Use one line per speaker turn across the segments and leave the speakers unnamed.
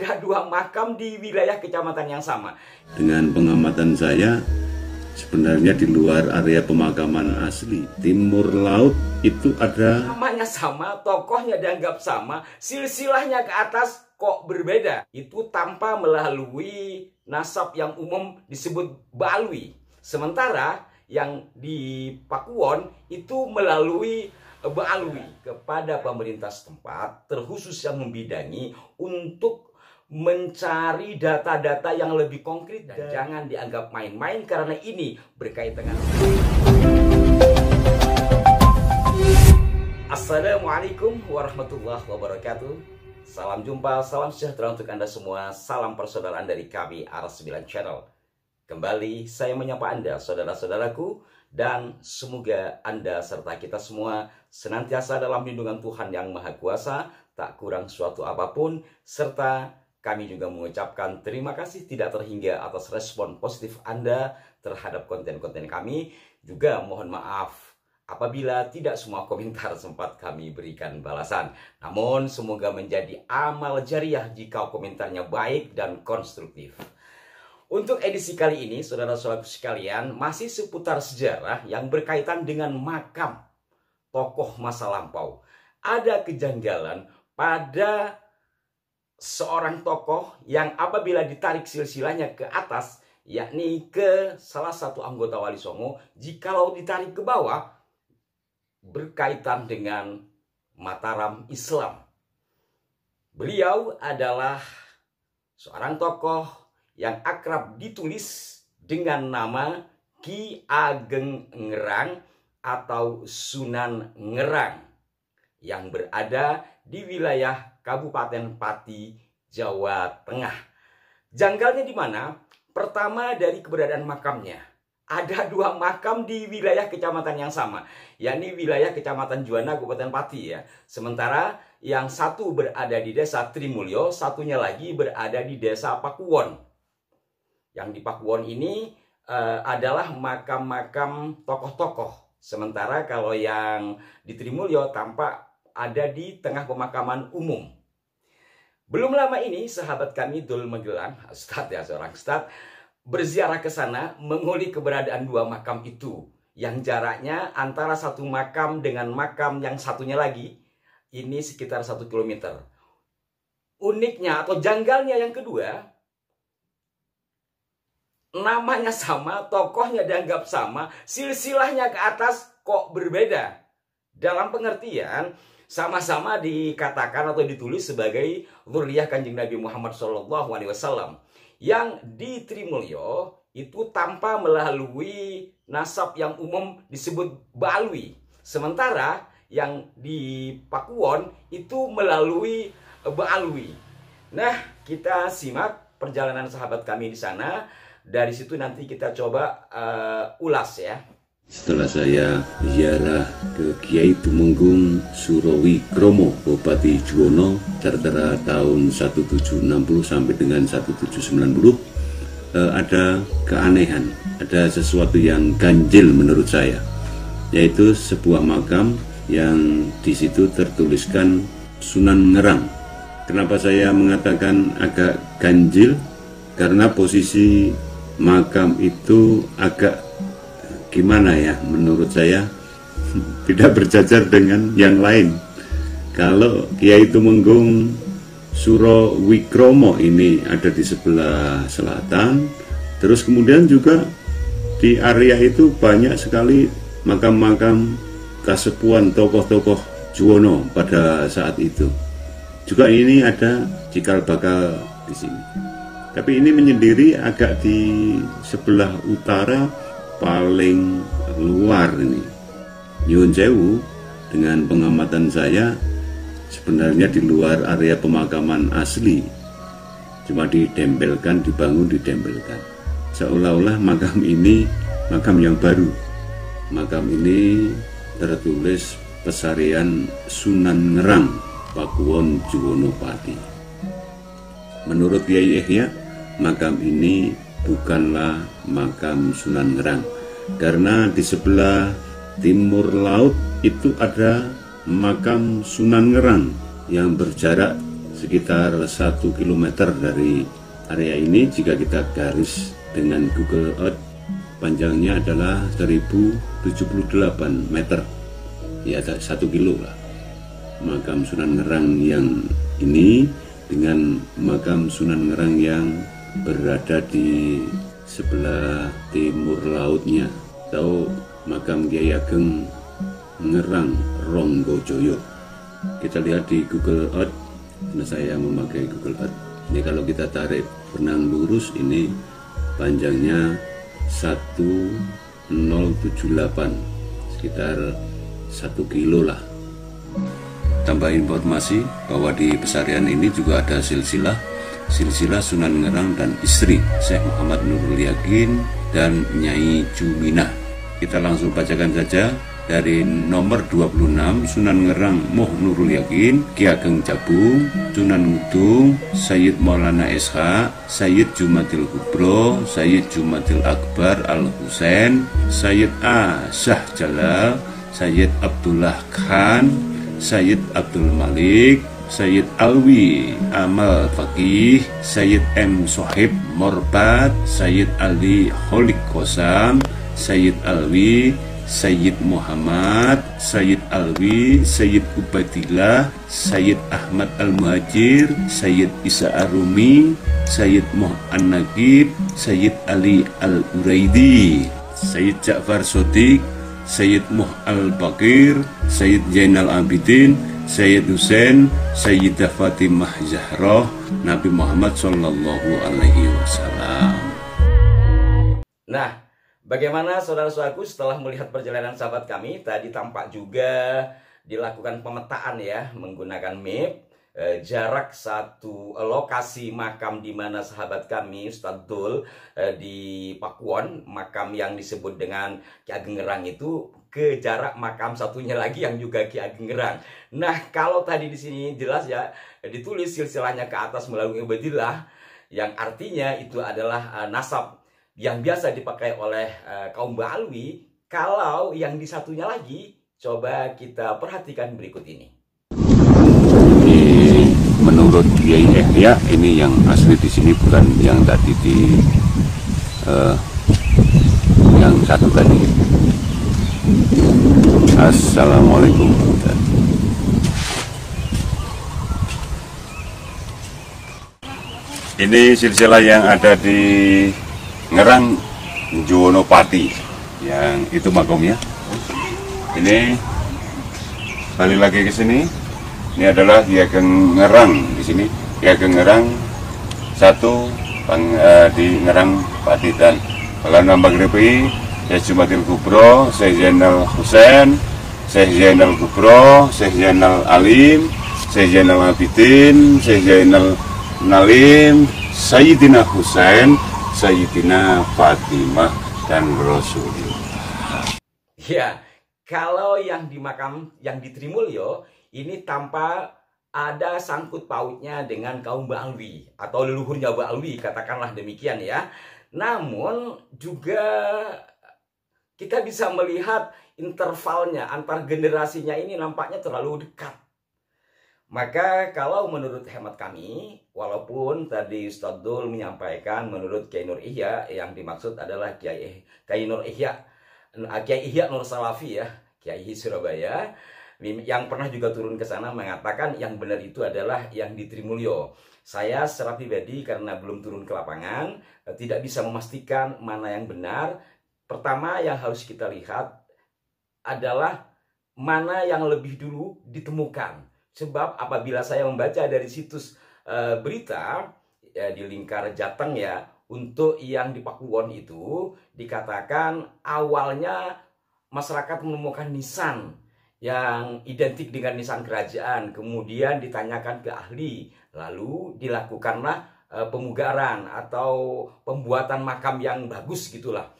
ada dua makam di wilayah kecamatan yang sama.
Dengan pengamatan saya, sebenarnya di luar area pemakaman asli, timur laut itu ada.
Namanya sama, tokohnya dianggap sama, silsilahnya ke atas kok berbeda. Itu tanpa melalui nasab yang umum disebut Balwi. Sementara yang di Pakuwon itu melalui Balwi kepada pemerintah setempat, terkhusus yang membidangi untuk mencari data-data yang lebih konkret dan jangan dianggap main-main karena ini berkaitan dengan. Assalamualaikum warahmatullahi wabarakatuh. Salam jumpa, salam sejahtera untuk Anda semua. Salam persaudaraan dari kami Ars9 Channel. Kembali saya menyapa Anda, saudara-saudaraku, dan semoga Anda serta kita semua senantiasa dalam lindungan Tuhan yang Maha Kuasa, tak kurang suatu apapun, serta kami juga mengucapkan terima kasih tidak terhingga atas respon positif Anda terhadap konten-konten kami. Juga mohon maaf apabila tidak semua komentar sempat kami berikan balasan. Namun semoga menjadi amal jariah jika komentarnya baik dan konstruktif. Untuk edisi kali ini, saudara-saudaraku sekalian, masih seputar sejarah yang berkaitan dengan makam tokoh masa lampau. Ada kejanggalan pada seorang tokoh yang apabila ditarik silsilahnya ke atas, yakni ke salah satu anggota Wali Songo, jikalau ditarik ke bawah, berkaitan dengan Mataram Islam. Beliau adalah seorang tokoh yang akrab ditulis dengan nama Ki Ageng Ngerang atau Sunan Ngerang yang berada di wilayah Kabupaten Pati, Jawa Tengah. Janggalnya di mana? Pertama dari keberadaan makamnya. Ada dua makam di wilayah kecamatan yang sama, yakni wilayah Kecamatan Juwana, Kabupaten Pati ya. Sementara yang satu berada di Desa Trimulyo, satunya lagi berada di Desa Pakuwon. Yang di Pakuwon ini adalah makam-makam tokoh-tokoh. Sementara kalau yang di Trimulyo tampak ada di tengah pemakaman umum. Belum lama ini sahabat kami Dul Magelang, Ustadz ya, seorang Ustadz, berziarah ke sana mengulik keberadaan dua makam itu. Yang jaraknya antara satu makam dengan makam yang satunya lagi, ini sekitar 1 kilometer. Uniknya atau janggalnya yang kedua, namanya sama, tokohnya dianggap sama, silsilahnya ke atas kok berbeda. Dalam pengertian, sama-sama dikatakan atau ditulis sebagai dzurriyyah Kanjeng Nabi Muhammad SAW. Yang di Trimulyo itu tanpa melalui nasab yang umum disebut Balwi. Sementara yang di Pakuwon itu melalui Balwi. Nah, kita simak perjalanan sahabat kami di sana. Dari situ nanti kita coba ulas ya.
Setelah saya ziarah ke Kiai Tumenggung Surawikromo, Bupati Juwono, tertera tahun 1760 sampai dengan 1790, ada keanehan, ada sesuatu yang ganjil menurut saya, yaitu sebuah makam yang di situ tertuliskan Sunan Ngerang. Kenapa saya mengatakan agak ganjil? Karena posisi makam itu agak gimana ya, menurut saya tidak berjajar dengan yang lain. Kalau Kiai Tumenggung Surawikromo ini ada di sebelah selatan, terus kemudian juga di area itu banyak sekali makam-makam kasepuan tokoh-tokoh Juwono pada saat itu. Juga ini ada cikal bakal di sini. Tapi ini menyendiri agak di sebelah utara paling luar ini. Nyuwun sewu, dengan pengamatan saya, sebenarnya di luar area pemakaman asli, cuma ditempelkan, dibangun, ditempelkan. Seolah-olah makam ini makam yang baru. Makam ini tertulis Pesarian Sunan Ngerang, Pakuwon, Juwono Pati. Menurut Kiai Ihya, makam ini bukanlah makam Sunan Ngerang, karena di sebelah timur laut itu ada makam Sunan Ngerang yang berjarak sekitar 1 kilometer dari area ini. Jika kita garis dengan Google Earth, panjangnya adalah 1078 meter, ya 1 kilo lah. Makam Sunan Ngerang yang ini dengan makam Sunan Ngerang yang berada di sebelah timur lautnya, atau makam Kyai Ageng Ngerang Ronggojoyo. Kita lihat di Google Earth, karena saya memakai Google Earth. Ini kalau kita tarik benang lurus, ini panjangnya 1078, sekitar 1 kilo lah. Tambah informasi bahwa di pesarian ini juga ada silsilah Sunan Ngerang dan istri Syekh Muhammad Nurul Yakin dan Nyai Juminah. Kita langsung bacakan saja dari nomor 26. Sunan Ngerang Moh Nurul Yakin, Ki Ageng Jabung, Sunan Ngudung, Sayyid Maulana SH, Sayyid Jumatil Kubro, Sayyid Jumatil Akbar Al Husain, Sayyid A Syah Jalal, Sayyid Abdullah Khan, Sayyid Abdul Malik, Sayyid Alwi Amal Faqih, Sayyid M Sohib Morbat, Sayyid Ali Holik Kosam, Sayyid Alwi, Sayyid Muhammad, Sayyid Alwi, Sayyid Ubaidillah, Sayyid Ahmad Al-Muhajir, Sayyid Isa Arumi, Sayyid Moh An-Naqib, Sayyid Ali Al-Uraidi, Sayyid Ja'far Sodik, Sayyid Moh Al-Bakir, Sayyid Zainal Abidin, Sayyid Hussein, Sayyidah Fatimah Zahra, Nabi Muhammad Sallallahu Alaihi Wasallam.
Nah, bagaimana saudara-saudaraku setelah melihat perjalanan sahabat kami? Tadi tampak juga dilakukan pemetaan ya, menggunakan map jarak satu lokasi makam di mana sahabat kami Ustadz Dul di Pakuwon, makam yang disebut dengan Ki Ageng Ngerang itu, ke jarak makam satunya lagi yang juga Ki Ageng Ngerang. Nah, kalau tadi di sini jelas ya ditulis silsilahnya ke atas melalui Ubaidillah, yang artinya itu adalah nasab yang biasa dipakai oleh kaum Ba'alwi. Kalau yang di satunya lagi, coba kita perhatikan berikut ini.
Menurut Kiai Ihya, ini yang asli di sini, bukan yang tadi di yang satu tadi. Assalamualaikum. Ini silsilah yang ada di Ngerang Jonopati, yang itu makomnya. Ini balik lagi ke sini. Ini adalah Ki Ageng Ngerang di sini. Ki Ageng Ngerang satu di Ngerang Patitan. Kalau nambah grepi, Syekh Jumatil Kubro, Syekh Zainal Husain, Syekh Zainal Kubro, Syekh Zainal Alim, Syekh Zainal Abidin, Syekh Zainal Nalim, Sayyidina Husain, Sayyidina Fatimah dan Rasulullah.
Ya, kalau yang di makam yang di Trimulyo ini tanpa ada sangkut pautnya dengan kaum Ba'alwi atau leluhurnya Ba'alwi, katakanlah demikian ya. Namun juga kita bisa melihat intervalnya antar generasinya ini nampaknya terlalu dekat. Maka kalau menurut hemat kami, walaupun tadi Ustadz Dul menyampaikan menurut Kiai Nur Ihya, yang dimaksud adalah Kiai Nur Ihya, Kiai Ihya Nur Salafi ya, Kiai Surabaya, yang pernah juga turun ke sana mengatakan yang benar itu adalah yang di Trimulyo. Saya secara pribadi karena belum turun ke lapangan tidak bisa memastikan mana yang benar. Pertama yang harus kita lihat adalah mana yang lebih dulu ditemukan. Sebab apabila saya membaca dari situs berita ya, di Lingkar Jateng ya, untuk yang di Pakuwon itu dikatakan awalnya masyarakat menemukan nisan yang identik dengan nisan kerajaan, kemudian ditanyakan ke ahli, lalu dilakukanlah pemugaran atau pembuatan makam yang bagus gitulah.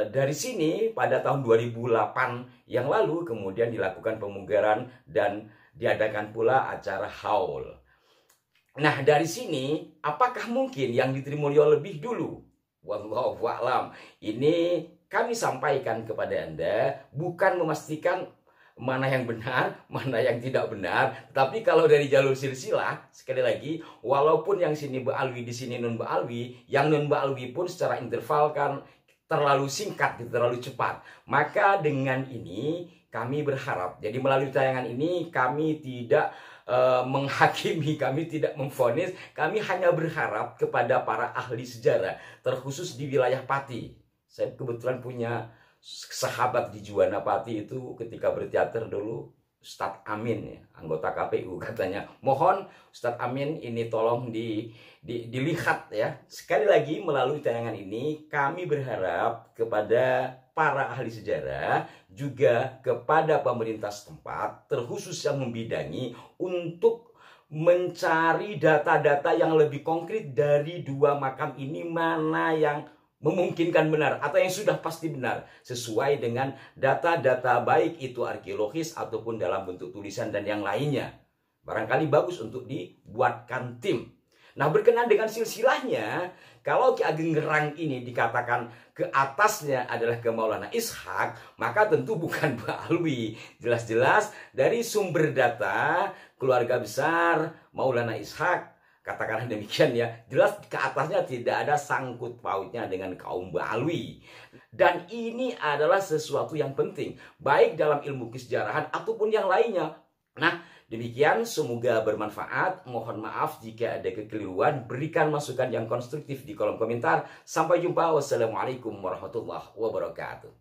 Dari sini pada tahun 2008 yang lalu kemudian dilakukan pemugaran dan diadakan pula acara haul. Nah, dari sini apakah mungkin yang di Trimulyo lebih dulu? Wallahu a'lam. Ini kami sampaikan kepada Anda bukan memastikan mana yang benar, mana yang tidak benar. Tapi kalau dari jalur silsilah, sekali lagi, walaupun yang sini Ba'alwi, di sini Nun Ba'alwi, yang Nun Ba'alwi pun secara interval kan terlalu singkat, terlalu cepat. Maka dengan ini kami berharap, jadi melalui tayangan ini kami tidak menghakimi, kami tidak memvonis, kami hanya berharap kepada para ahli sejarah, terkhusus di wilayah Pati. Saya kebetulan punya sahabat di Juwana Pati itu ketika berteater dulu, Ustadz Amin ya, anggota KPU, katanya mohon Ustadz Amin ini tolong dilihat ya. Sekali lagi melalui tayangan ini kami berharap kepada para ahli sejarah, juga kepada pemerintah setempat, terkhusus yang membidangi, untuk mencari data-data yang lebih konkret dari dua makam ini, mana yang memungkinkan benar atau yang sudah pasti benar sesuai dengan data-data baik itu arkeologis ataupun dalam bentuk tulisan dan yang lainnya. Barangkali bagus untuk dibuatkan tim. Nah, berkenaan dengan silsilahnya, kalau Ki Ageng Gerang ini dikatakan ke atasnya adalah ke Maulana Ishak, maka tentu bukan Ba'alwi. Jelas-jelas dari sumber data keluarga besar Maulana Ishak, katakanlah demikian ya, jelas ke atasnya tidak ada sangkut pautnya dengan kaum Ba'alwi. Dan ini adalah sesuatu yang penting, baik dalam ilmu kesejarahan ataupun yang lainnya. Nah, demikian, semoga bermanfaat. Mohon maaf jika ada kekeliruan. Berikan masukan yang konstruktif di kolom komentar. Sampai jumpa. Wassalamualaikum warahmatullahi wabarakatuh.